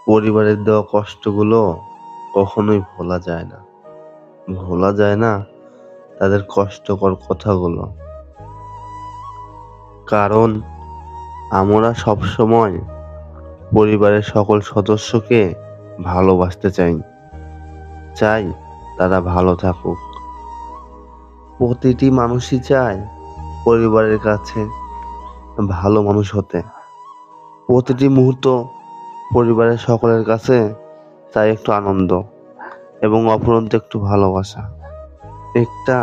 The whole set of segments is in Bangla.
পরিবারের দেওয়া কষ্টগুলো কখনোই ভোলা যায় না। ভোলা যায় না তাদের কষ্টকর কথাগুলো। কারণ আমরা সবসময় পরিবারের সকল সদস্যকে ভালোবাসতে চাই। চাই তারা ভালো থাকুক। প্রতিটি মানুষই চায় পরিবারের কাছে ভালো মানুষ হতে। প্রতিটি মুহূর্ত পরিবারের সকলের কাছে চাই একটু আনন্দ এবং অফুরন্ত একটু ভালোবাসা। একটা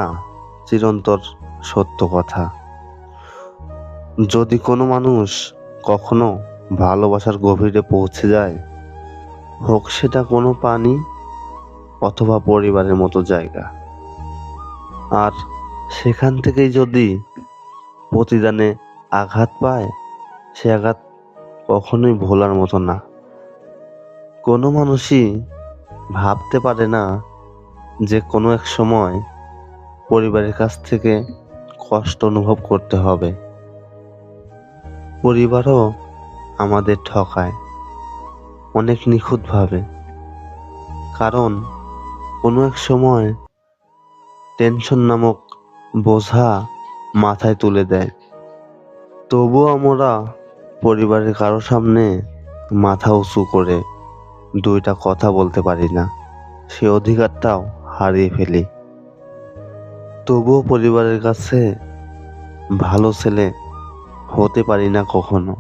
চিরন্তর সত্য কথা, যদি কোনো মানুষ কখনো ভালোবাসার গভীরে পৌঁছে যায়, হোক সেটা কোনো প্রাণী অথবা পরিবারের মতো জায়গা, আর সেখান থেকেই যদি প্রতিদানে আঘাত পায়, সে আঘাত কখনোই ভোলার মতো না। কোনো মানুষই ভাবতে পারে না যে কোনো এক সময় পরিবারের কাছ থেকে কষ্ট অনুভব করতে হবে। পরিবারও আমাদের ঠকায় অনেক নিখুঁতভাবে, কারণ কোনো এক সময় টেনশন নামক বোঝা মাথায় তুলে দেয়। তবুও আমরা পরিবারের কারো সামনে মাথা উঁচু করে দুইটা কথা বলতে পারি না, সে অধিকারটাও হারিয়ে ফেলি। তবুও পরিবারের কাছে ভালো ছেলে হতে পারি না কখনো।